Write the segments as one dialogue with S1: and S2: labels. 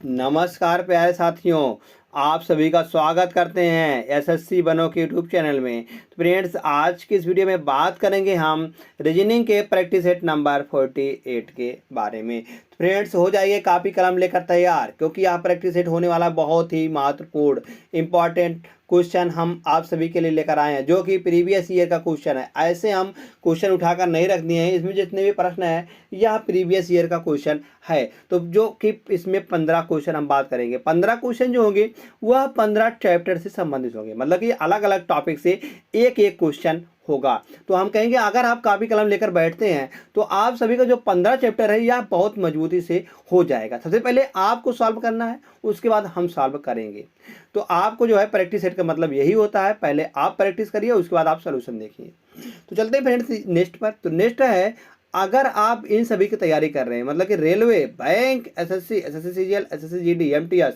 S1: नमस्कार प्यारे साथियों, आप सभी का स्वागत करते हैं एसएससी बनो के यूट्यूब चैनल में। तो फ्रेंड्स, आज की इस वीडियो में बात करेंगे हम रीजनिंग के प्रैक्टिस सेट नंबर 48 के बारे में। तो फ्रेंड्स, हो जाइए कापी कलम लेकर तैयार, क्योंकि यह प्रैक्टिस सेट होने वाला बहुत ही महत्वपूर्ण इंपॉर्टेंट क्वेश्चन हम आप सभी के लिए लेकर आए हैं, जो कि प्रीवियस ईयर का क्वेश्चन है। ऐसे हम क्वेश्चन उठाकर नहीं रख दिए हैं, इसमें जितने भी प्रश्न है यह प्रीवियस ईयर का क्वेश्चन है। तो जो कि इसमें 15 क्वेश्चन हम बात करेंगे। 15 क्वेश्चन जो होंगे वह 15 चैप्टर से संबंधित होंगे, मतलब कि अलग अलग टॉपिक से एक एक क्वेश्चन होगा। तो हम कहेंगे अगर आप कापी कलम लेकर बैठते हैं तो आप सभी का जो 15 चैप्टर है यह बहुत मजबूती से हो जाएगा। सबसे पहले आपको सॉल्व करना है, उसके बाद हम सॉल्व करेंगे। तो आपको जो है प्रैक्टिस सेट का मतलब यही होता है, पहले आप प्रैक्टिस करिए, उसके बाद आप सोल्यूशन देखिए। तो चलते हैं फ्रेंड्स नेक्स्ट पर। तो नेक्स्ट है, अगर आप इन सभी की तैयारी कर रहे हैं, मतलब कि railway, bank, SSC, SSC CGL, SSC GD, MTS,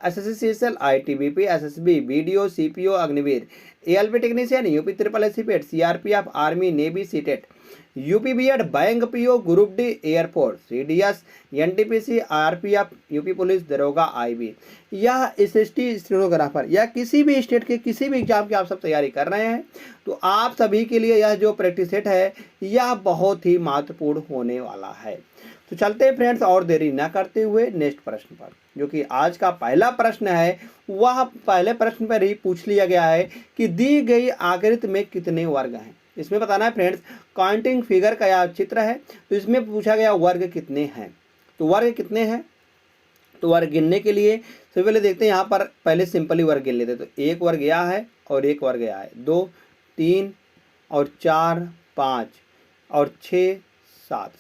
S1: SSC CSL, ITBP, SSB, BDO, CPO, Agniveer, ALP technician, UP triple SC PET, CRPF, army, navy, CTET, UP B Ed, bank PO, group D, air force, CDS, NTPC, RPF, UP police, दरोगा, IB, यह SST stenographer या किसी भी state के किसी भी exam की आप सब तैयारी कर रहे हैं तो आप सभी के लिए यह जो प्रैक्टिस सेट है यह बहुत ही महत्वपूर्ण होने वाला है। तो चलते हैं फ्रेंड्स, और देरी ना करते हुए नेक्स्ट प्रश्न पर, जो कि आज का पहला प्रश्न है। वह पहले प्रश्न पर ही पूछ लिया गया है कि दी गई आकृति में कितने वर्ग हैं। इसमें बताना है फ्रेंड्स, काउंटिंग फिगर का यह चित्र है, तो इसमें पूछा गया वर्ग कितने हैं। तो वर्ग कितने हैं, तो वर्ग गिनने के लिए सबसे पहले देखते हैं, यहाँ पर पहले सिंपली वर्ग गिन लेते हैं। तो एक वर्ग यह है और एक वर्ग यह है, 2, 3 और 4, 5 और 6,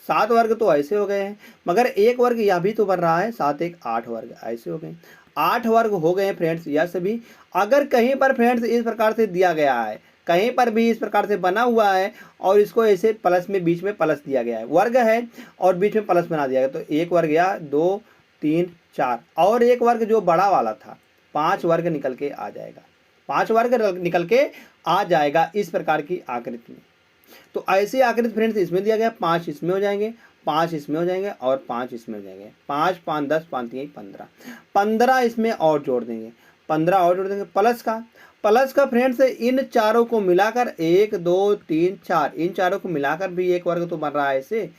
S1: 7 वर्ग तो ऐसे हो गए हैं, मगर एक वर्ग यह भी तो बन रहा है, 7 1 8 वर्ग ऐसे हो गए। 8 वर्ग हो गए हैं फ्रेंड्स यह सभी। अगर कहीं पर फ्रेंड्स इस प्रकार से दिया गया है, कहीं पर भी इस प्रकार से बना हुआ है और इसको ऐसे प्लस में बीच में प्लस दिया गया है, वर्ग है और बीच में प्लस बना दिया गया, तो एक वर्ग या 2 3 4 और एक वर्ग जो बड़ा वाला था 5 वर्ग निकल के आ जाएगा, 5 वर्ग निकल के आ जाएगा इस प्रकार की आकृति में। तो ऐसी आकृति फ्रेंड्स इसमें दिया गया, 5 इसमें हो जाएंगे, 5 इसमें हो जाएंगे और 5 इसमें हो जाएंगे, 5 5 10 5 3 15, 15 इसमें और जोड़ देंगे, 15 और जोड़ देंगे। प्लस का फ्रेंड्स इन चारों को मिलाकर 1 2 3 4, इन चारों को मिलाकर भी एक वर्ग तो बन रहा है,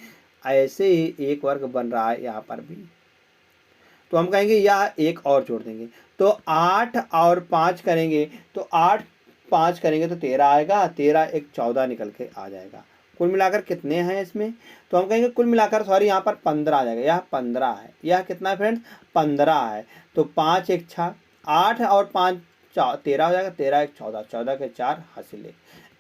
S1: ऐसे ही एक वर्ग बन रहा है यहाँ पर भी। तो हम कहेंगे यह एक और जोड़ देंगे, तो 8 और 5 करेंगे, तो 8 5 करेंगे तो 13 आएगा, 13 1 14 निकल के आ जाएगा। कुल मिलाकर कितने हैं इसमें, तो हम कहेंगे कुल मिलाकर सॉरी यहाँ पर 15 आ जाएगा, यह 15 है, यह कितना है फ्रेंड्स 15 है। तो 5 1 6, 8 और 5 13 हो जाएगा, 13 1 14, 14 के 4 हासिल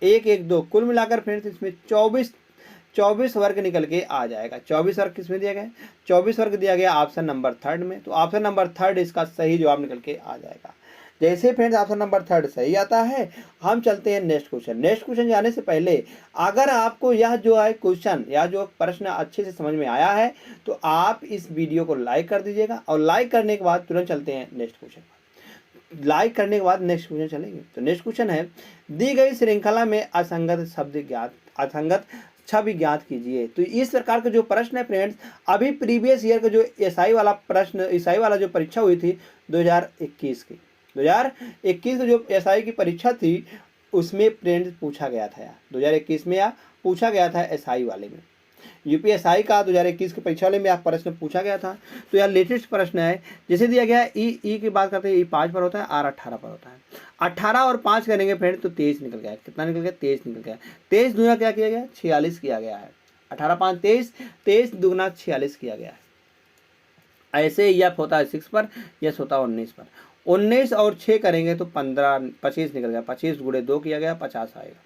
S1: 1 1 2, कुल मिलाकर फ्रेंड्स इसमें 24 वर्ग निकल के आ जाएगा। 24 वर्ग किसमें दिया गया, 24 वर्ग दिया गया ऑप्शन नंबर 3 में। तो ऑप्शन नंबर 3 इसका सही जवाब निकल के आ जाएगा। जैसे फ्रेंड्स ऑप्शन नंबर 3 सही आता है, हम चलते हैं नेक्स्ट क्वेश्चन। नेक्स्ट क्वेश्चन जाने से पहले अगर आपको यह जो है क्वेश्चन या जो प्रश्न अच्छे से समझ में आया है तो आप इस वीडियो को लाइक कर दीजिएगा, और लाइक करने के बाद तुरंत चलते हैं नेक्स्ट क्वेश्चन। लाइक करने के बाद नेक्स्ट क्वेश्चन चलेंगे। तो नेक्स्ट क्वेश्चन है, दी गई श्रृंखला में असंगत शब्द ज्ञात, असंगत छवि ज्ञात कीजिए। तो इस प्रकार का जो प्रश्न है फ्रेंड्स, अभी प्रीवियस ईयर का जो एसआई वाला प्रश्न, एसआई वाला जो परीक्षा हुई थी 2021 की, 2021 जो एसआई की परीक्षा थी उसमें फ्रेंड्स पूछा गया था, 2021 में या पूछा गया था एसआई वाले में, यूपीएसआई का 2021 की परीक्षा वाले में यह प्रश्न पूछा गया था। तो यह लेटेस्ट प्रश्न है। जैसे दिया गया है ई की बात करते हैं, ई 5 पर होता है, आर 18 पर होता है। 18 और 5 करेंगे फ्रेंड तो 23 निकल गया। कितना निकल गया, 23 निकल गया। 23 दूना क्या किया गया, 46 किया गया है। 18 5 23, 23 दूना 46 किया गया है। ऐसे यह होता है 6 पर, यह होता है 19 पर। 19 और 6 करेंगे तो 15 25 निकल गया, 25 गुणे 2 किया गया, 50 आएगा।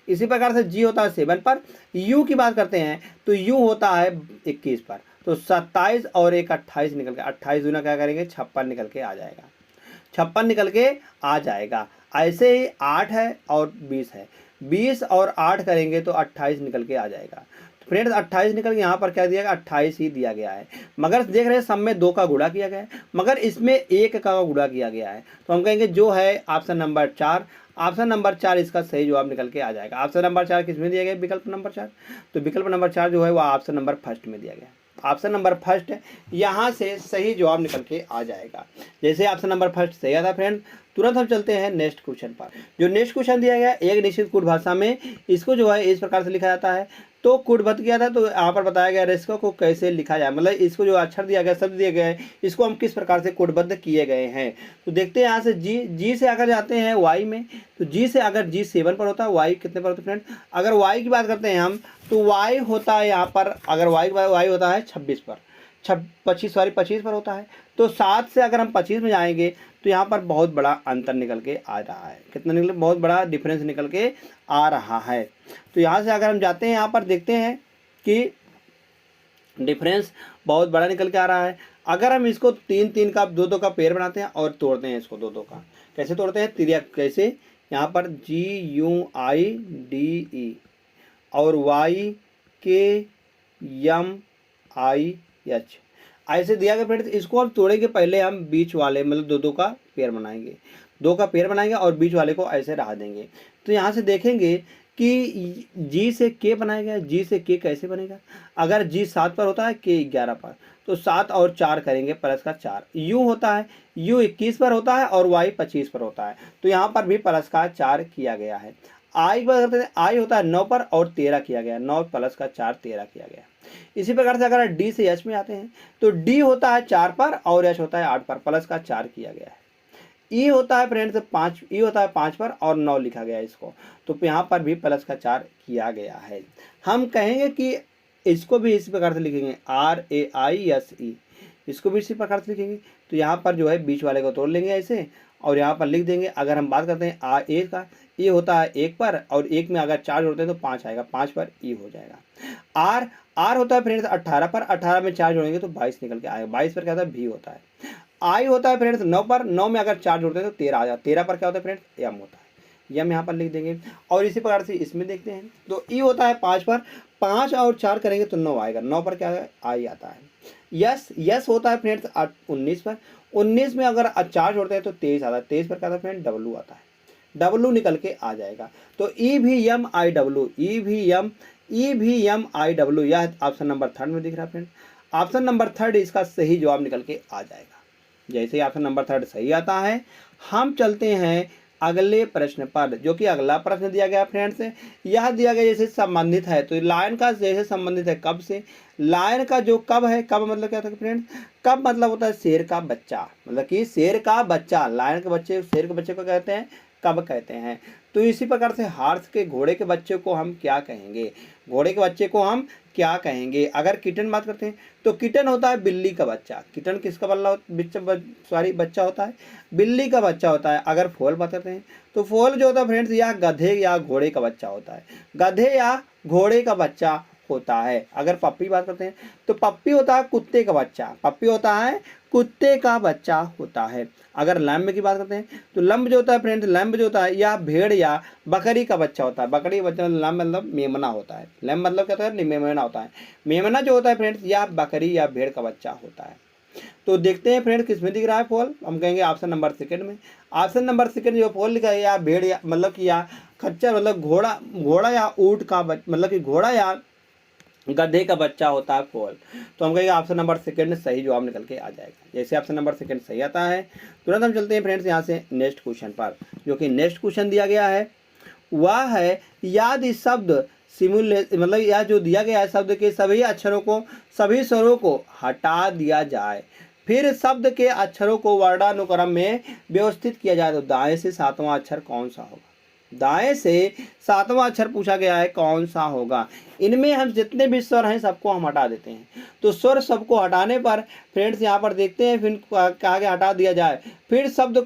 S1: इसी प्रकार से जी होता है 7 पर। यू की बात करते हैं तो यू होता है 21 पर, तो 27 और 1 28 निकल के, 28 दूना क्या करेंगे 56 निकल के आ जाएगा, 56 निकल के आ जाएगा। ऐसे ही 8 है और 20 है, 20 और 8 करेंगे तो 28 निकल के आ जाएगा। तो फ्रेंड्स 28 निकल के यहाँ पर क्या दिया गया, 28 ही दिया गया है, मगर देख रहे हैं सब में 2 का गुणा किया गया है, मगर इसमें 1 का गुणा किया गया है। तो हम कहेंगे जो है ऑप्शन नंबर 4, ऑप्शन नंबर 4 इसका सही जवाब निकल के आ जाएगा। ऑप्शन नंबर 4 किस में दिया गया, विकल्प नंबर 4। तो विकल्प नंबर 4 जो है वो ऑप्शन नंबर फर्स्ट में दिया गया। ऑप्शन नंबर फर्स्ट यहाँ से सही जवाब निकल के आ जाएगा। जैसे ऑप्शन नंबर फर्स्ट सही आता फ्रेंड, तुरंत हम चलते हैं नेक्स्ट क्वेश्चन पर। जो नेक्स्ट क्वेश्चन दिया गया एक निश्चित कूट भाषा में इसको जो है इस प्रकार से लिखा जाता है। तो कूटबद्ध किया था, तो यहाँ पर बताया गया इसको को कैसे लिखा जाए, मतलब इसको जो अक्षर दिया गया, शब्द दिए गए, इसको हम किस प्रकार से कूटबद्ध किए गए हैं। तो देखते हैं यहाँ से जी से अगर जाते हैं वाई में, तो जी से अगर जी 7 पर होता है, वाई कितने पर होता है फ्रेंड। अगर वाई की बात करते हैं हम, तो वाई होता है यहाँ पर, अगर वाई होता है 26 पर, 25 पर होता है। तो 7 से अगर हम 25 में जाएंगे तो यहाँ पर बहुत बड़ा अंतर निकल के आ रहा है। कितना निकल, बहुत बड़ा डिफरेंस निकल के आ रहा है। तो यहाँ से अगर हम जाते हैं, यहाँ पर देखते हैं कि डिफरेंस बहुत बड़ा निकल के आ रहा है। अगर हम इसको 3 का 2 का पेयर बनाते हैं और तोड़ते हैं इसको 2 का, कैसे तोड़ते हैं, तिर्यक कैसे, यहाँ पर GUIDE और YKMIH ऐसे दिया गया फ्रेंड्स। इसको हम तोड़ेंगे, पहले हम बीच वाले मतलब 2 का पेयर बनाएंगे, 2 का पेयर बनाएंगे और बीच वाले को ऐसे रहा देंगे। तो यहाँ से देखेंगे कि जी से के बनाया गया, जी से के कैसे बनेगा। अगर जी 7 पर होता है, के 11 पर, तो 7 और 4 करेंगे प्लस का 4। यू होता है, यू 21 पर होता है और वाई 25 पर होता है, तो यहाँ पर भी प्लस का 4 किया गया है। आई की बात करते हैं, आई होता है 9 पर और 13 किया गया, 9 प्लस का 4 13 किया गया। इसी प्रकार से अगर डी से एच में आते हैं, तो डी होता है 4 पर और एच होता है 8 पर, प्लस का 4 किया गया है। ई होता है फ्रेंड्स 5, ई होता है 5 पर और 9 लिखा गया है इसको, तो यहाँ पर भी प्लस का 4 किया गया है। हम कहेंगे कि इसको भी इसी प्रकार से लिखेंगे, RAISE, इसको भी इसी प्रकार से लिखेंगे। तो यहाँ पर जो है बीच वाले को तोड़ लेंगे ऐसे और यहाँ पर लिख देंगे। अगर हम बात करते हैं ए का, ये होता है 1 पर और 1 में अगर 4 जोड़ते हैं तो 5 आएगा, 5 पर ई हो जाएगा। आर होता है फ्रेंड्स 18 पर, 18 में 4 जोड़ेंगे तो 22 निकल के आएगा, 22 पर क्या होता है भी होता है। आई होता है फ्रेंड्स 9 पर, 9 में अगर 4 जोड़ते हैं तो 13 आ जाता है, 13 पर क्या होता है फ्रेंड्स एम होता है, यम यहाँ पर लिख देंगे। और इसी प्रकार से इसमें देखते हैं, तो ई होता है 5 पर, 5 और 4 करेंगे तो 9 आएगा, 9 पर क्या है आई आता है। यस होता है फ्रेंड्स 19 पर, 19 में अगर 4 जोड़ते हैं तो 23 आता है, 23 पर क्या आता है फ्रेंड डब्लू आता है, डब्लू निकल के आ जाएगा। तो EVMIW, EVMIW, यह ऑप्शन नंबर 3 में दिख रहा है फ्रेंड। ऑप्शन नंबर 3 इसका सही जवाब निकल के आ जाएगा। जैसे ही ऑप्शन नंबर 3 सही आता है, हम चलते हैं अगले प्रश्न पर, जो कि अगला प्रश्न दिया गया फ्रेंड्स। यह दिया गया जैसे संबंधित है, तो लायन का जैसे संबंधित है कब से, लायन का जो कब है, कब मतलब क्या होता है फ्रेंड्स, कब मतलब होता है शेर का बच्चा, मतलब कि शेर का बच्चा, लायन के बच्चे, शेर के बच्चे को कहते हैं कब कहते हैं। तो इसी प्रकार से हार्स के घोड़े के बच्चे को हम क्या कहेंगे, घोड़े के बच्चे को हम क्या कहेंगे। अगर किटन बात करते हैं, तो किटन होता है बिल्ली का बच्चा, किटन किसका बच्चा होता है, बिल्ली का बच्चा होता है। अगर फोल बात करते हैं, तो फोल जो होता है फ्रेंड्स या गधे या घोड़े का बच्चा होता है, गधे या घोड़े का बच्चा होता है। अगर पप्पी बात करते हैं, तो पप्पी होता है कुत्ते का बच्चा, पप्पी होता है कुत्ते का बच्चा होता है। अगर लैम्ब की बात करते हैं, तो लंब जो होता है फ्रेंड्स, लैम्ब जो होता है या भेड़ या बकरी का बच्चा होता है, बकरी का बच्चा लैम्ब मतलब मेमना होता है, लैम्ब मतलब क्या होता है मेमना होता है, मेमना जो होता है फ्रेंड्स या बकरी या भेड़ का बच्चा होता है। तो देखते हैं फ्रेंड्स किसमें दिख रहा है फॉल, हम कहेंगे ऑप्शन नंबर 2 में। ऑप्शन नंबर 2 जो फॉल लिखा है, या भेड़ या मतलब कि या खच्चर मतलब घोड़ा या ऊँट का मतलब कि घोड़ा या गधे का बच्चा होता है फॉल। तो हम कहेंगे ऑप्शन नंबर 2 सही जवाब निकल के आ जाएगा। जैसे ऑप्शन नंबर 2 सही आता है, तुरंत हम चलते हैं फ्रेंड्स यहाँ से नेक्स्ट क्वेश्चन पर। जो कि नेक्स्ट क्वेश्चन दिया गया है वह है, याद इस शब्द मतलब यह जो दिया गया है, शब्द के सभी अक्षरों को, सभी स्वरों को हटा दिया जाए, फिर शब्द के अक्षरों को वर्णानुक्रम में व्यवस्थित किया जाए, तो दाएं से 7वां अक्षर कौन सा होगा, दाएं से 7वां अक्षर पूछा गया है कौन सा होगा। इनमें हम जितने भी स्वर हैं सबको हम हटा देते हैं। तो स्वर सबको हटाने पर फ्रेंड्स यहाँ पर देखते हैं, फिर आगे हटा दिया जाए, फिर शब्द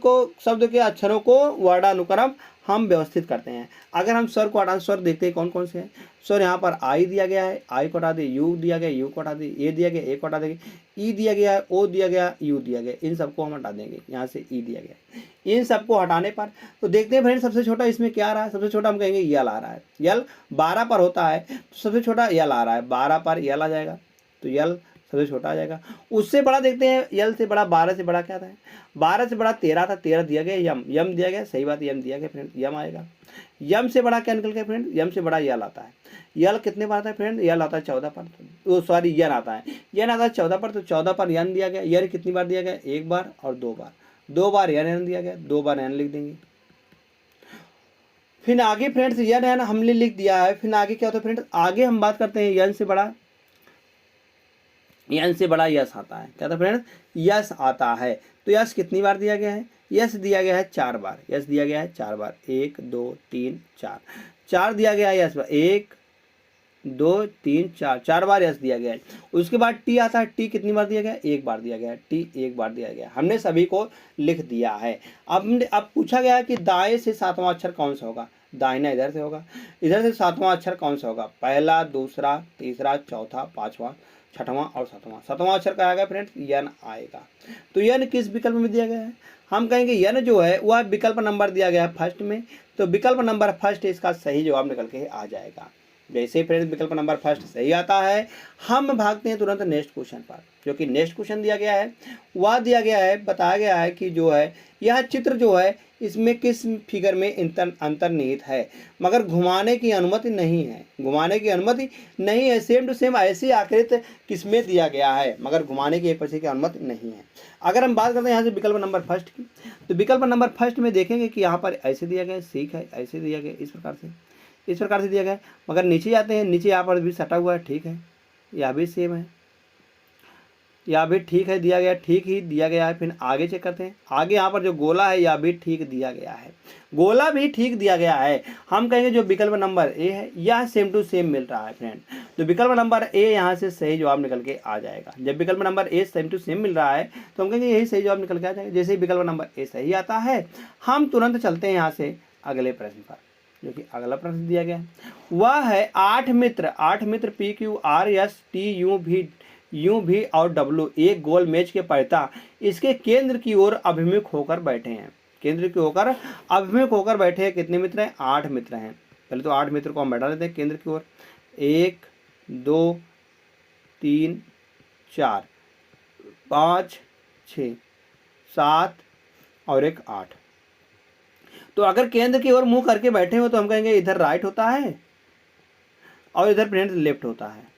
S1: के अक्षरों को वर्णानुक्रम हम व्यवस्थित करते हैं। अगर हम स्वर को हटा, स्वर देखते हैं कौन कौन से हैं। स्वर यहाँ पर आई दिया गया है, आई को हटा दिए, यू दिया गया, यू को हटा दिए, ए दिया गया, ए को हटा देंगे, ई दिया गया है, ओ दिया गया, यू दिया गया, इन सबको हम हटा देंगे। यहाँ से ई दिया गया, इन सबको हटाने पर तो देखते हैं फ्रेंड्स सबसे छोटा इसमें क्या आ रहा है, सबसे छोटा हम कहेंगे यल आ रहा है, यल 12 पर होता है, तो सबसे छोटा यल आ रहा है, 12 पर यल आ जाएगा। तो यल सबसे छोटा आ जाएगा। उससे बड़ा देखते हैं, यल से बड़ा 12 से बड़ा क्या था, 12 से बड़ा 13 था, 13 दिया गया यम, यम दिया गया, सही बात यम दिया गया फ्रेंड, यम आएगा। यम से बड़ा क्या निकल गया फ्रेंड, यम से बड़ा यल आता है। यल कितने पर आता है फ्रेंड, यल आता है 14 पर, वो सॉरी यन आता है, यन आता है 14 पर, तो 14 पर यन दिया गया। यन कितनी बार दिया गया, एक बार और दो बार, दो बार यन दिया गया, दो बार यन लिख देंगे। फिर आगे फ्रेंड्स यन है ना हमने लिख दिया है, फिर आगे क्या होता है फ्रेंड्स, आगे हम बात करते हैं यन से बड़ा, यन से बड़ा यस आता है, क्या था फ्रेंड्स, यस आता है। तो यस कितनी बार दिया गया है, यस दिया गया है 4 बार, यस दिया गया है 4 बार, 1 2 3 4, 4 दिया गया है यस, 1 2 3 4, 4 बार यस दिया गया है। उसके बाद टी आता है, टी कितनी बार दिया गया है, एक बार दिया गया है, टी एक बार दिया गया है। हमने सभी को लिख दिया है। अब पूछा गया है कि दाएं से 7वां अक्षर कौन सा होगा, दाहिना इधर से होगा, इधर से 7वां अक्षर कौन सा होगा, पहला, दूसरा, तीसरा, चौथा, 5वां, 6वां और 7वां। 7वां अक्षर का आएगा फ्रेंड्स, यन आएगा। तो यन किस विकल्प में दिया गया है, हम कहेंगे यन जो है वह विकल्प नंबर दिया गया है फर्स्ट में, तो विकल्प नंबर फर्स्ट इसका सही जवाब निकल के आ जाएगा। जैसे फ्रेंड्स विकल्प नंबर फर्स्ट सही आता है, हम भागते हैं तुरंत नेक्स्ट क्वेश्चन पर, जो कि नेक्स्ट क्वेश्चन दिया गया है, वह दिया गया है, बताया गया है कि जो है यह चित्र जो है इसमें किस फिगर में अंतर्निहित है, मगर घुमाने की अनुमति नहीं है, घुमाने की अनुमति नहीं है। सेम टू सेम ऐसी आकृति किसमें दिया गया है, मगर घुमाने की एक पैसे की अनुमति नहीं है। अगर हम बात करते हैं यहाँ से विकल्प नंबर फर्स्ट की, तो विकल्प नंबर फर्स्ट में देखेंगे कि यहाँ पर ऐसे दिया गया है, सीख है, ऐसे दिया गया इस प्रकार से दिया गया है। मगर नीचे जाते हैं, नीचे यहाँ पर भी सटा हुआ है, ठीक है, यह भी सेम है, यह भी ठीक है दिया गया, ठीक ही दिया गया है। फिर आगे चेक करते हैं, आगे यहाँ पर जो गोला है यह भी ठीक दिया गया है, गोला भी ठीक दिया गया है। हम कहेंगे जो विकल्प नंबर ए है यह सेम टू सेम मिल रहा है फ्रेंड, तो विकल्प नंबर ए यहाँ से सही जवाब निकल के आ जाएगा। जब विकल्प number A same to same मिल रहा है तो हम कहेंगे यही सही जवाब निकल के आ जाएगा। जैसे ही विकल्प नंबर ए सही आता है, हम तुरंत चलते हैं यहाँ से अगले प्रश्न पर, जो कि अगला प्रश्न दिया गया है वह है 8 मित्र, 8 मित्र P Q R S T U भी और डब्ल्यू एक गोल मेज के परिता इसके केंद्र की ओर अभिमुख होकर बैठे हैं, केंद्र की होकर अभिमुख होकर बैठे हैं। कितने मित्र हैं, 8 मित्र हैं। पहले तो 8 मित्र को हम बैठा लेते हैं केंद्र की ओर, 1 2 3 4 5 6 7 और एक 8। तो अगर केंद्र की ओर मुंह करके बैठे हो तो हम कहेंगे इधर राइट होता है और इधर फ्रेंड्स लेफ्ट होता है,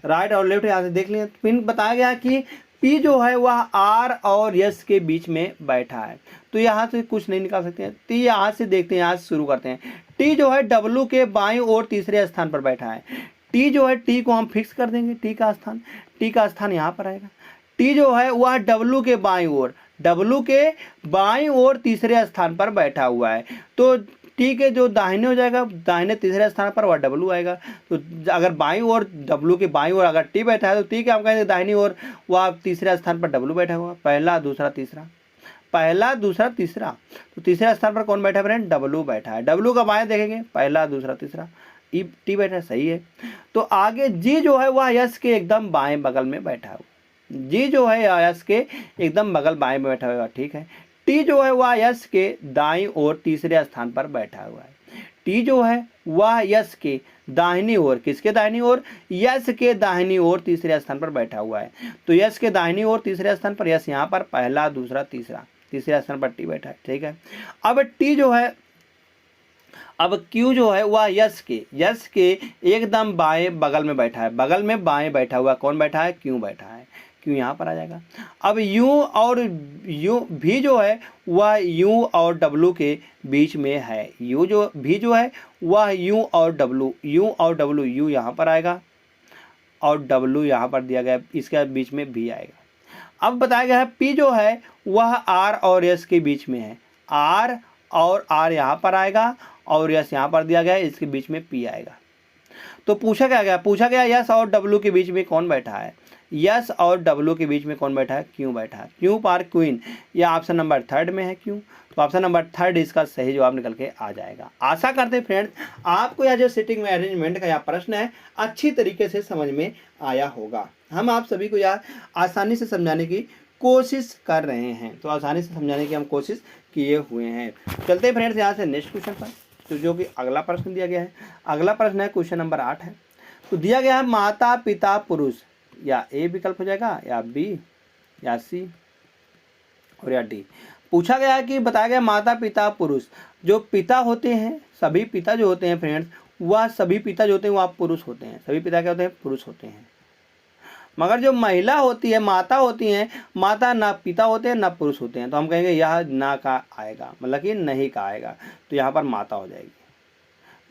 S1: राइट और लेफ्ट यहाँ से देख लिया। फिर बताया गया कि P जो है वह R और S के बीच में बैठा है, तो यहाँ से कुछ नहीं निकाल सकते हैं। तो यहाँ से देखते हैं, यहाँ से शुरू करते हैं। T जो है W के बाईं ओर तीसरे स्थान पर बैठा है। T जो है T को हम फिक्स कर देंगे, T का स्थान यहाँ पर आएगा। T जो है वह W के बाईं ओर, W के बाईं ओर तीसरे स्थान पर बैठा हुआ है, तो टी के जो दाहिने हो जाएगा, दाहिने तीसरे स्थान पर वह डब्लू आएगा। तो अगर बाईं ओर डब्लू के बाईं ओर अगर टी बैठा है तो टी के हम कहेंगे दाहिनी ओर वह तीसरे स्थान पर डब्लू बैठा हुआ, पहला दूसरा तीसरा, पहला दूसरा तीसरा। तो तीसरे स्थान पर कौन बैठा है फ्रेंड, डब्लू बैठा है। डब्लू का बाएं देखेंगे, पहला दूसरा तीसरा, टी बैठा है, सही है। तो आगे जी जो है वह यस के एकदम बाएं बगल में बैठा हुआ, जी जो है यस के एकदम बगल बाएं में बैठा हुआ, ठीक है। टी जो है वह यस के दाईं ओर तीसरे स्थान पर बैठा हुआ है। टी जो है वह यस के दाहिनी ओर, किसके दाहिनी ओर, यस के दाहिनी ओर तीसरे स्थान पर बैठा हुआ है। तो यस के दाहिनी ओर तीसरे स्थान पर यस यहाँ पर पहला दूसरा तीसरा, तीसरे स्थान पर टी बैठा है, ठीक है। अब टी जो है, अब क्यू जो है वह यस के एकदम बाएं बगल में बैठा है, बगल में बाएं बैठा हुआ कौन बैठा है, क्यू बैठा है, क्यू यहाँ पर आ जाएगा। अब यू और यू भी जो है वह यू और डब्लू के बीच में है, यू जो भी जो है वह यू और डब्लू, यू यहाँ पर आएगा और डब्लू यहाँ पर दिया गया, इसके बीच में भी आएगा। अब बताया गया है पी जो है वह आर और एस के बीच में है, आर और आर यहाँ पर आएगा और एस यहाँ पर दिया गया है, इसके बीच में पी आएगा। तो पूछा गया यस और डब्लू के बीच में कौन बैठा है, यस और डब्लू के बीच में कौन बैठा है, क्यू बैठा है। क्यू पार क्वीन, यह ऑप्शन नंबर 3 में है क्यू, तो ऑप्शन नंबर 3 इसका सही जवाब निकल के आ जाएगा। आशा करते हैं फ्रेंड्स आपको यह जो सेटिंग में अरेंजमेंट का यह प्रश्न है अच्छी तरीके से समझ में आया होगा। हम आप सभी को यह आसानी से समझाने की कोशिश कर रहे हैं, तो आसानी से समझाने की हम कोशिश किए हुए हैं। चलते हैं फ्रेंड्स यहाँ से नेक्स्ट क्वेश्चन पर, तो जो कि अगला प्रश्न दिया गया है। अगला प्रश्न है क्वेश्चन नंबर 8 है। तो दिया गया है माता पिता पुरुष, या ए विकल्प हो जाएगा, या बी, या सी, और या डी। पूछा गया है कि बताया गया माता पिता पुरुष, जो पिता होते हैं, सभी पिता जो होते हैं फ्रेंड्स, वह सभी पिता जो होते हैं वह पुरुष होते हैं, सभी पिता क्या होते हैं, पुरुष होते हैं। मगर जो महिला होती है, माता होती हैं, माता ना पिता होते हैं ना पुरुष होते हैं, तो हम कहेंगे यह ना का आएगा, मतलब कि नहीं का आएगा, तो यहाँ पर माता हो जाएगी।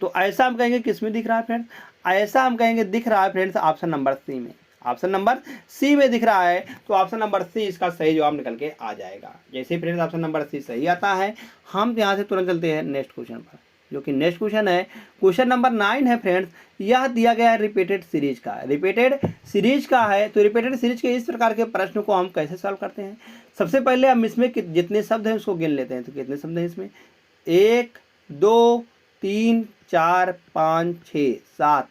S1: तो ऐसा हम कहेंगे किस में दिख रहा है फ्रेंड्स, ऐसा हम कहेंगे दिख रहा है फ्रेंड्स ऑप्शन नंबर सी में, ऑप्शन नंबर सी में दिख रहा है, तो ऑप्शन नंबर सी इसका सही जवाब निकल के आ जाएगा। जैसे फ्रेंड्स ऑप्शन नंबर सी सही आता है, हम यहाँ से तुरंत चलते हैं नेक्स्ट क्वेश्चन पर, जो कि नेक्स्ट क्वेश्चन है, क्वेश्चन नंबर 9 है फ्रेंड्स। यह दिया गया है रिपीटेड सीरीज का, रिपीटेड सीरीज का है, तो रिपीटेड सीरीज के इस प्रकार के प्रश्न को हम कैसे सॉल्व करते हैं। सबसे पहले हम इसमें जितने शब्द हैं उसको गिन लेते हैं। तो कितने शब्द हैं इसमें, 1 2 3 4 5 6 7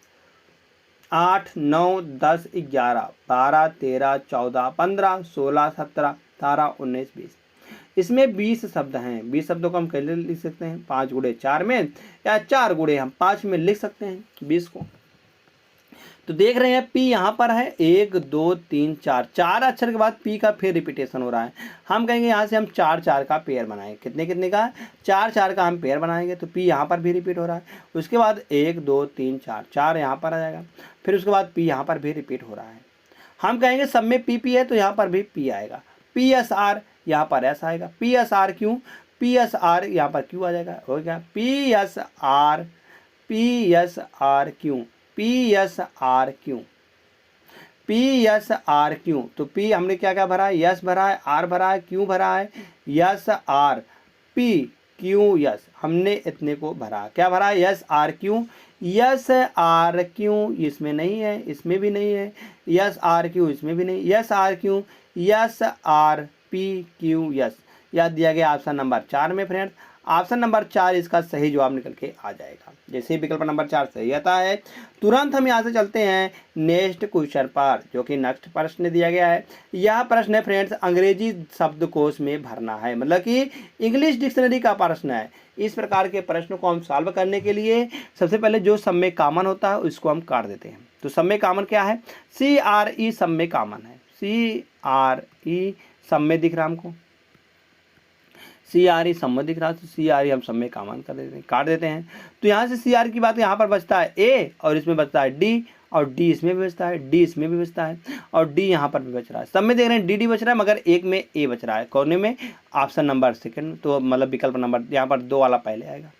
S1: 8 9 10 11 12 13 14 15 16 17 18 19 20। इसमें 20 शब्द हैं। 20 शब्दों को हम कैसे लिख सकते हैं, 5 गुणे 4 में, या 4 गुणे हम 5 में लिख सकते हैं 20 को। तो देख रहे हैं पी यहाँ पर है 1 2 3 4, 4 अक्षर के बाद पी का फिर रिपीटेशन हो रहा है। हम कहेंगे यहाँ से हम 4 4 का पेयर बनाएंगे, कितने कितने का, 4 4 का हम पेयर बनाएंगे, तो पी यहाँ पर भी रिपीट हो रहा है। उसके बाद 1 2 3 4, 4 यहाँ पर आ जाएगा, फिर उसके बाद पी यहाँ पर भी रिपीट हो रहा है। हम कहेंगे सब में पी है, तो यहाँ पर भी पी आएगा, पी एस आर यहाँ पर एस आएगा, पी एस आर क्यों, पी एस आर यहाँ पर क्यों आ जाएगा, हो गया पी एस आर क्यों, पी एस आर क्यों, पी एस आर क्यों। तो पी हमने क्या क्या भरा है, यस भरा है, आर भरा है, क्यों भरा है, यस आर पी क्यों यस, हमने इतने को भरा, क्या भरा है, यस आर क्यों, यस आर क्यों इसमें नहीं है, इसमें भी नहीं है, यस आर क्यों इसमें भी नहीं, यस आर क्यों, yes R P Q yes. यह दिया गया ऑप्शन नंबर 4 में फ्रेंड्स। ऑप्शन नंबर 4 इसका सही जवाब निकल के आ जाएगा। जैसे ही विकल्प नंबर 4 सही आता है, तुरंत हम यहाँ से चलते हैं नेक्स्ट क्वेश्चन पर, जो कि नेक्स्ट प्रश्न दिया गया है। यह प्रश्न है फ्रेंड्स अंग्रेजी शब्दकोश में भरना है, मतलब कि इंग्लिश डिक्शनरी का प्रश्न है। इस प्रकार के प्रश्न को हम सॉल्व करने के लिए सबसे पहले जो सब में कॉमन होता है उसको हम काट देते हैं। तो सब में कॉमन क्या है, CRE सब में कॉमन है, CRE सब में दिख रहा हमको, CRE सब में दिख रहा है, तो CRE हम सब में कॉमन कर देते हैं, काट देते हैं। तो यहाँ से CR की बात, यहाँ पर बचता है A और इसमें बचता है D, और D इसमें भी बचता है, D इसमें भी बचता है, और D यहाँ पर भी बच रहा है। सब में देख रहे हैं DD बच रहा है, मगर एक में A बच रहा है, कोने में ऑप्शन नंबर सेकंड, तो मतलब विकल्प नंबर यहाँ पर 2 वाला पहले आएगा।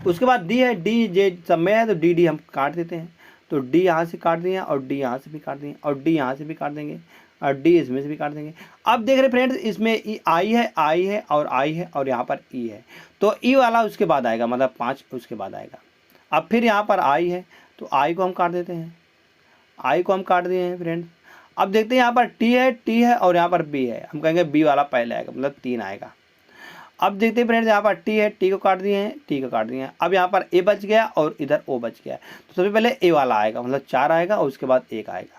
S1: उसके बाद D है, D जे सब में है, तो DD हम काट देते हैं, तो D यहाँ से काट दिए, और D यहाँ से भी काट दिए, और D यहाँ से भी काट देंगे, और D इसमें से भी काट देंगे। अब देख रहे फ्रेंड्स इसमें I है, I है, और I है, और यहाँ पर E है, तो E वाला उसके बाद आएगा, मतलब 5 उसके बाद आएगा। अब फिर यहाँ पर I है, तो I को हम काट देते हैं, I को हम काट दिए हैं फ्रेंड्स। अब देखते हैं यहाँ पर T है, और यहाँ पर B है, हम कहेंगे B वाला पहले आएगा, मतलब 3 आएगा। अब देखते हैं फ्रेंड्स यहाँ पर T है, T को काट दिए हैं, T को काट दिए हैं। अब यहाँ पर A बच गया और इधर O बच गया, तो सबसे पहले A वाला आएगा, मतलब 4 आएगा, और उसके बाद 1 आएगा।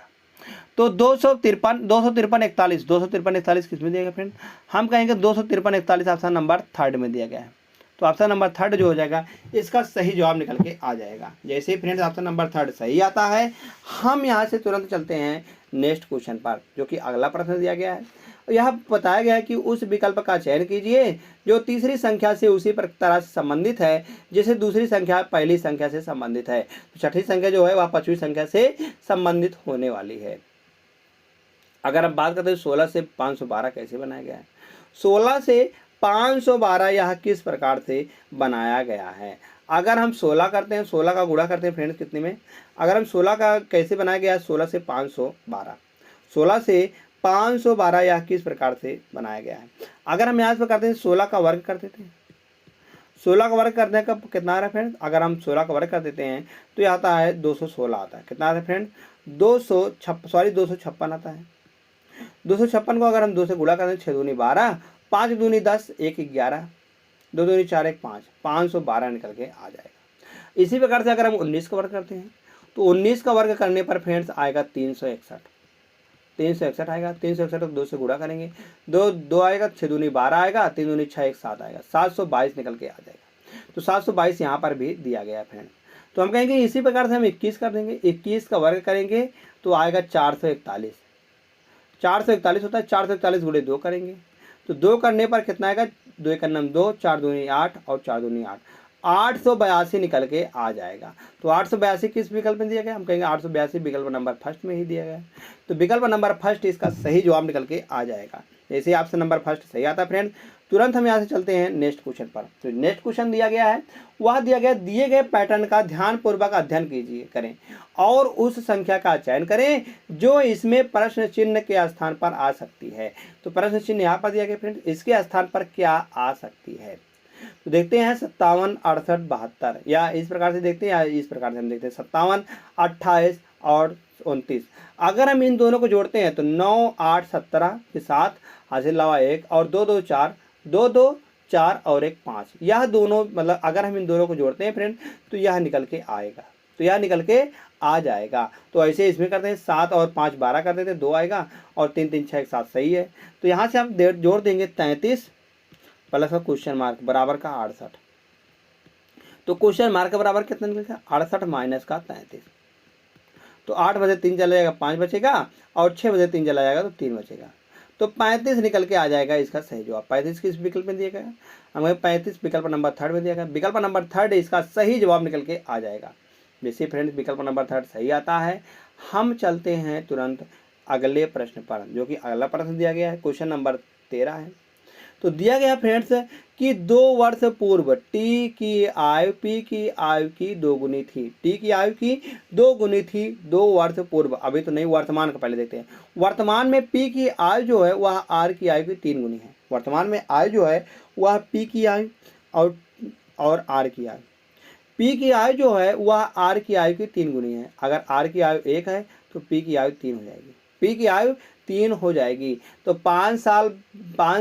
S1: तो 253 41 किस में दिया गया फ्रेंड, हम कहेंगे 253 41 ऑप्शन नंबर 3 में दिया गया है। तो ऑप्शन नंबर 3 जो हो जाएगा इसका सही जवाब निकल के आ जाएगा। जैसे ही फ्रेंड्स ऑप्शन नंबर 3 सही आता है, हम यहाँ से तुरंत चलते हैं नेक्स्ट क्वेश्चन पर, जो कि अगला प्रश्न दिया गया है। यह बताया गया है कि उस विकल्प का चयन कीजिए जो तीसरी संख्या से उसी तरह से संबंधित है जैसे दूसरी संख्या पहली संख्या से संबंधित है। तो छठी संख्या जो है वह पांचवी संख्या से संबंधित होने वाली है। अगर हम बात करते हैं 16 से 512 कैसे बनाया गया है, 16 से 512 यह किस प्रकार से बनाया गया है। अगर हम 16 करते हैं, 16 का गुणा करते हैं फ्रेंड्स कितने में, अगर हम 16 का कैसे बनाया गया है, 16 से 512, 16 से 512 यह किस प्रकार से बनाया गया है। अगर हम यहाँ पर करते हैं 16 का वर्ग कर देते हैं, 16 का वर्ग करने का कितना आ रहा है फ्रेंड्स, अगर हम 16 का वर्ग कर देते हैं तो यह आता है 216 आता है। कितना आता है फ्रेंड्स, 256 आता है। 256 को अगर हम 2 से गुणा करते हैं, 6 दूनी 12, 5 दूनी 10, 1 11, 2 दूनी 4 1 5, 512 निकल के आ जाएगा। इसी प्रकार से अगर हम 19 का वर्ग करते हैं तो 19 का वर्ग करने पर फ्रेंड्स आएगा 361 आएगा। 361 को 2 से गुणा करेंगे, 2 आएगा, 6 दूनी 12 आएगा, 3 दूनी 6 1 7 आएगा, 722 निकल के आ जाएगा। तो 722 यहाँ पर भी दिया गया फ्रेंड। तो हम कहेंगे इसी प्रकार से हम 21 कर देंगे, 21 का वर्ग करेंगे तो आएगा 441। 441 होता है, 441 गुणे 2 करेंगे तो 2 करने पर कितना आएगा, 2 एक नम 2, 4 दूनी 8 और 4 दूनी 8, 882 निकल के आ जाएगा। तो 882 किस विकल्प में दिया गया, हम कहेंगे 882 विकल्प नंबर फर्स्ट में ही दिया गया है। तो विकल्प नंबर फर्स्ट इसका सही जवाब निकल के आ जाएगा। जैसे ऑप्शन नंबर फर्स्ट सही आता है फ्रेंड, तुरंत हम यहाँ से चलते हैं नेक्स्ट क्वेश्चन पर। तो नेक्स्ट क्वेश्चन दिया गया है, वह दिया गया दिए गए पैटर्न का ध्यानपूर्वक अध्ययन कीजिए करें और उस संख्या का चयन करें जो इसमें प्रश्न चिन्ह के स्थान पर आ सकती है। तो प्रश्न चिन्ह यहाँ पर दिया गया फ्रेंड, इसके स्थान पर क्या आ सकती है। तो देखते हैं 57, 68, 72, या इस प्रकार से देखते हैं, या इस प्रकार से हम देखते हैं 57, 28 और 29। अगर हम इन दोनों को जोड़ते हैं तो 9, 8, 17 के साथ हासिल लावा 1 और 2, 2, 4, 2, 2, 4 और 1, 5, यह दोनों मतलब अगर हम इन दोनों को जोड़ते हैं फ्रेंड तो यह निकल के आएगा, तो यह निकल के आ जाएगा। तो ऐसे इसमें करते हैं 7 और 5 12 कर देते हैं, 2 आएगा और 3 3 6 एक साथ सही है। तो यहाँ से हम जोड़ देंगे 33 प्लस का क्वेश्चन मार्क बराबर का 68। तो क्वेश्चन मार्क के बराबर कितना निकलेगा, 68 माइनस का 33। तो 8 बजे 3 चला जाएगा 5 बचेगा और 6 बजे 3 चला जाएगा तो 3 बचेगा। तो 35 निकल के आ जाएगा इसका सही जवाब। 35 किस विकल्प में दिया गया, हमें 35 विकल्प नंबर थर्ड में दिया गया। विकल्प नंबर थर्ड इसका सही जवाब निकल के आ जाएगा। जैसे फ्रेंड्स विकल्प नंबर थर्ड सही आता है, हम चलते हैं तुरंत अगले प्रश्न पर, जो कि अगला प्रश्न दिया गया है क्वेश्चन नंबर 13 है। तो दिया गया फ्रेंड्स कि 2 वर्ष पूर्व टी की आयु पी की आयु की 2 गुनी थी। टी की आयु की 2 गुनी थी 2 वर्ष पूर्व। अभी तो नहीं, वर्तमान का पहले देखते हैं। वर्तमान में पी की आयु जो है वह आर की आयु की 3 गुनी है। वर्तमान में आयु जो है वह पी की आयु और आर की आयु, पी की आयु जो है वह आर की आयु की 3 गुनी है। अगर आर की आयु 1 है तो पी की आयु 3 हो जाएगी, पी की आयु 3 हो जाएगी। तो 5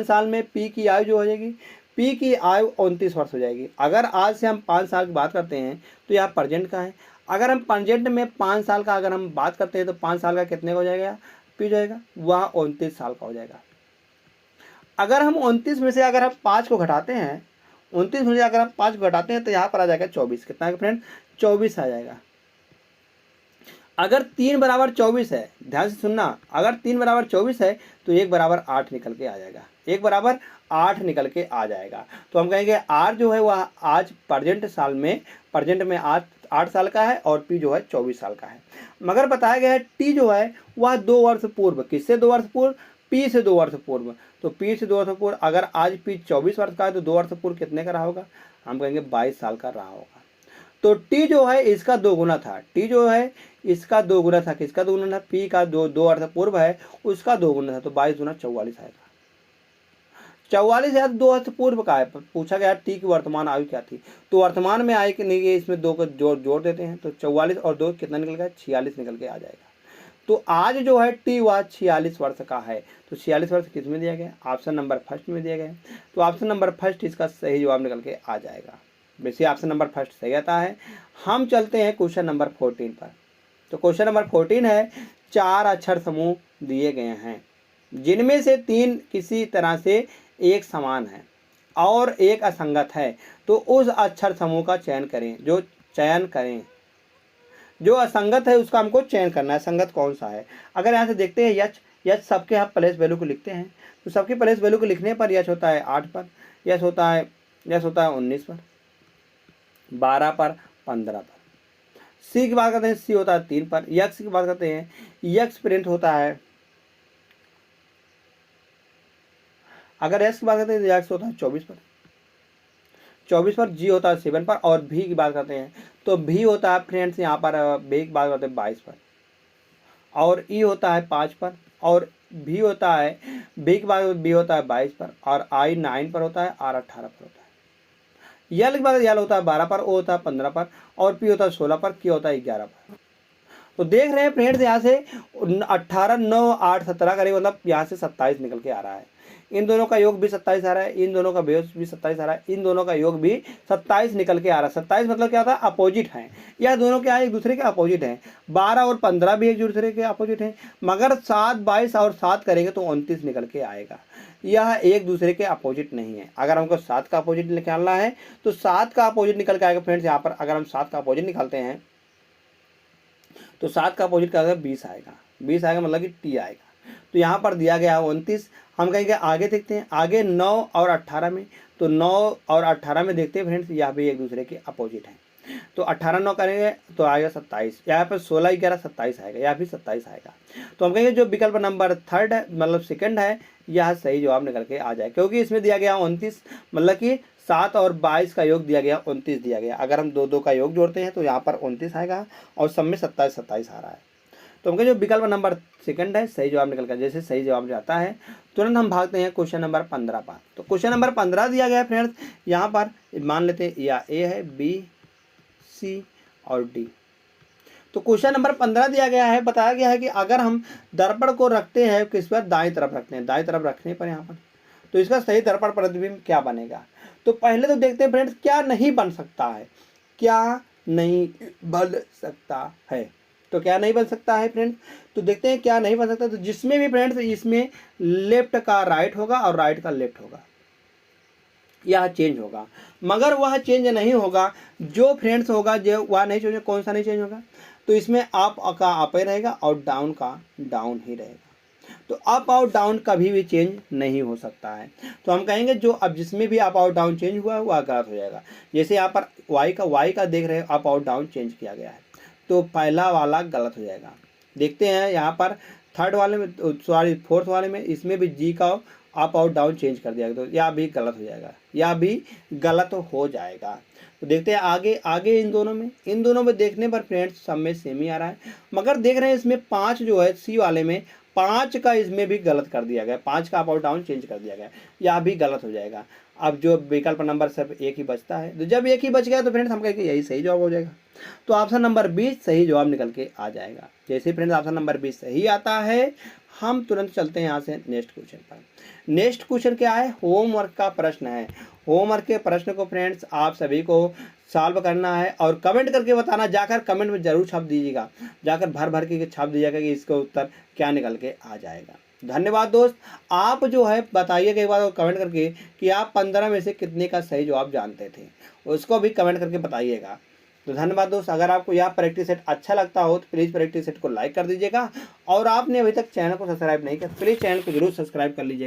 S1: साल में पी की आयु जो हो जाएगी, पी की आयु 29 वर्ष हो जाएगी। अगर आज से हम 5 साल की बात करते हैं तो यह प्रेजेंट का है। अगर हम प्रेजेंट में 5 साल का अगर हम बात करते हैं तो 5 साल का कितने का हो जाएगा, पी जाएगा वह 29 साल का हो जाएगा। अगर हम 29 में से अगर हम 5 को घटाते हैं, 29 में से अगर हम 5 को घटाते हैं तो यहाँ पर आ जाएगा 24। कितना है फ्रेंड, 24 आ जाएगा। अगर 3 बराबर 24 है, ध्यान से सुनना, अगर 3 बराबर 24 है तो 1 बराबर 8 निकल के आ जाएगा, 1 बराबर 8 निकल के आ जाएगा। तो हम कहेंगे आर जो है वह आज प्रेजेंट में आज 8 साल का है और पी जो है 24 साल का है। मगर बताया गया है टी जो है वह 2 वर्ष पूर्व, किससे 2 वर्ष पूर्व, पी से 2 वर्ष पूर्व। तो पी से 2 वर्ष पूर्व, अगर आज पी 24 वर्ष का है तो 2 वर्ष पूर्व कितने का रहा होगा, हम कहेंगे 22 साल का रहा होगा। तो टी जो है इसका 2 गुना था, टी जो है इसका 2 गुना था, किसका 2 गुना था, पी का 2 वर्ष पूर्व है उसका 2 गुना था। तो 22 गुना 44 आएगा। 44 या 2 वर्ष पूर्व का है, पूछा गया टी की वर्तमान आयु क्या थी। तो वर्तमान में आयु के नहीं, इसमें 2 को जोड़ देते हैं तो 44 और 2 कितना निकल गया, 46 निकल के आ जाएगा। तो आज जो है टी वह 46 वर्ष का है। तो 46 वर्ष किस में दिया गया, ऑप्शन नंबर फर्स्ट में दिया गया। तो ऑप्शन नंबर फर्स्ट इसका सही जवाब निकल के आ जाएगा। वैसे ऑप्शन नंबर फर्स्ट सही आता है। हम चलते हैं क्वेश्चन नंबर 14 पर। तो क्वेश्चन नंबर 14 है, 4 अक्षर समूह दिए गए हैं जिनमें से 3 किसी तरह से एक समान है और एक असंगत है। तो उस अक्षर समूह का चयन करें, जो असंगत है उसका हमको चयन करना है, संगत कौन सा है। अगर यहाँ से देखते हैं यच सबके हम प्लेस वैल्यू को लिखते हैं तो सबके प्लेस वैल्यू को लिखने पर यच होता है 8 पर, यच होता है 19 पर, 12 पर, 15 पर। सी की बात करते हैं, सी होता है 3 पर। यक्स की बात करते हैं, यक्स प्रिंट होता है, अगर एक्स की बात करते हैं तो एक्स होता है 24 पर, 24 पर। जी होता है 7 पर। और भी की बात करते हैं तो भी होता है फ्रेंड्स यहाँ पर, भी की बात करते हैं 22 पर। और ई होता है 5 पर। और भी होता है, भी की बात बी होता है 22 पर। और आई 9 पर होता है, आर 18 पर होता है। यल की बात यल होता है 12 पर, ओ होता है 15 पर। और पी होता है 16 पर, क्यू होता है 11 पर। तो देख रहे हैं फ्रेंड्स यहाँ से 18 9 8 17 करेंगे, मतलब यहाँ से 27 निकल के आ रहा है। इन दोनों का योग भी 27 आ रहा है, इन दोनों का बेस भी 27 आ रहा है, इन दोनों का योग भी 27 निकल के आ रहा है। 27 मतलब क्या होता है, अपोजिट हैं, यह दोनों क्या है, एक दूसरे के अपोजिट हैं। 12 और 15 भी एक दूसरे के अपोजिट हैं, मगर 7 22 और 7 करेंगे तो 29 निकल के आएगा। यह एक दूसरे के अपोजिट नहीं है। अगर हमको 7 का अपोजिट निकालना है तो 7 का अपोजिट निकल के आएगा फ्रेंड्स। यहाँ पर अगर हम 7 का अपोजिट निकालते हैं तो 7 का अपोजिट क्या आएगा, 20 आएगा। 20 आएगा मतलब कि टी आएगा। तो यहाँ पर दिया गया है 29। हम कहेंगे आगे देखते हैं, आगे 9 और 18 में, तो 9 और 18 में देखते हैं फ्रेंड्स, यह भी एक दूसरे के अपोजिट हैं। तो 18 9 करेंगे तो आएगा 27, यहाँ पर 16 11 27 आएगा, यह भी 27 आएगा। तो हम कहेंगे जो विकल्प नंबर थर्ड है, मतलब सेकंड है, यह सही जवाब निकल के आ जाए, क्योंकि इसमें दिया गया 29, मतलब कि 7 और 22 का योग दिया गया, 29 दिया गया। अगर हम 2 2 का योग जोड़ते हैं तो यहाँ पर 29 आएगा और सब में 27 27 आ रहा है। तो हमको जो विकल्प नंबर सेकंड है सही जवाब निकल कर, जैसे सही जवाब जाता है तुरंत हम भागते हैं क्वेश्चन नंबर 15 पर। तो क्वेश्चन नंबर 15 दिया गया है फ्रेंड्स, यहाँ पर मान लेते हैं या ए है, बी सी और डी। तो क्वेश्चन नंबर 15 दिया गया है, बताया गया है कि अगर हम दर्पण को रखते हैं किस पर, दाएं तरफ रखते हैं, दाएं तरफ रखने पर यहाँ पर, तो इसका सही दर्पण प्रतिबिंब क्या बनेगा। तो पहले तो देखते हैं फ्रेंड्स क्या नहीं बन सकता है, क्या नहीं बन सकता है। तो क्या नहीं बन सकता है फ्रेंड्स, तो देखते हैं क्या नहीं बन सकता। तो जिसमें भी फ्रेंड्स इसमें लेफ्ट का राइट होगा और राइट का लेफ्ट होगा, यह चेंज होगा, मगर वह चेंज नहीं होगा जो फ्रेंड्स होगा, जो वह नहीं चेंज, कौन सा नहीं चेंज होगा, तो इसमें अप का अप ही रहेगा और डाउन का डाउन ही रहेगा। तो अप और डाउन कभी भी चेंज नहीं हो सकता है। तो हम कहेंगे जो अब जिसमें भी अप और डाउन चेंज हुआ है वह गलत हो जाएगा। जैसे यहाँ पर वाई का देख रहे हैं, अप और डाउन चेंज किया गया है, तो पहला वाला गलत हो जाएगा। देखते हैं यहाँ पर थर्ड वाले में, सॉरी फोर्थ वाले में, इसमें भी जी का अप और डाउन चेंज कर दिया गया, तो यह भी गलत हो जाएगा, यह भी गलत हो जाएगा। तो देखते हैं आगे इन दोनों में देखने पर फ्रेंड्स सब में सेम ही आ रहा है, मगर देख रहे हैं इसमें 5 जो है सी वाले में, 5 का इसमें भी गलत कर दिया गया, 5 का अप और डाउन चेंज कर दिया गया, यह भी गलत हो जाएगा। अब जो विकल्प नंबर सिर्फ एक ही बचता है, तो जब एक ही बच गया तो फ्रेंड्स हम कहेंगे यही सही जवाब हो जाएगा। तो ऑप्शन नंबर 20 सही जवाब निकल के आ जाएगा। जैसे फ्रेंड्स ऑप्शन नंबर 20 सही आता है, हम तुरंत चलते हैं यहाँ से नेक्स्ट क्वेश्चन पर। नेक्स्ट क्वेश्चन क्या है, होमवर्क का प्रश्न है। होमवर्क के प्रश्न को फ्रेंड्स आप सभी को सॉल्व करना है और कमेंट करके बताना, जाकर कमेंट में जरूर छाप दीजिएगा, जाकर भर के छाप दीजिएगा कि इसका उत्तर क्या निकल के आ जाएगा। धन्यवाद दोस्त। आप जो है बताइएगा एक बार कमेंट करके कि आप 15 में से कितने का सही जवाब जानते थे, उसको भी कमेंट करके बताइएगा। तो धन्यवाद दोस्त। अगर आपको यह प्रैक्टिस सेट अच्छा लगता हो तो प्लीज़ प्रैक्टिस सेट को लाइक कर दीजिएगा, और आपने अभी तक चैनल को सब्सक्राइब नहीं किया तो प्लीज़ चैनल को जरूर सब्सक्राइब कर लीजिएगा।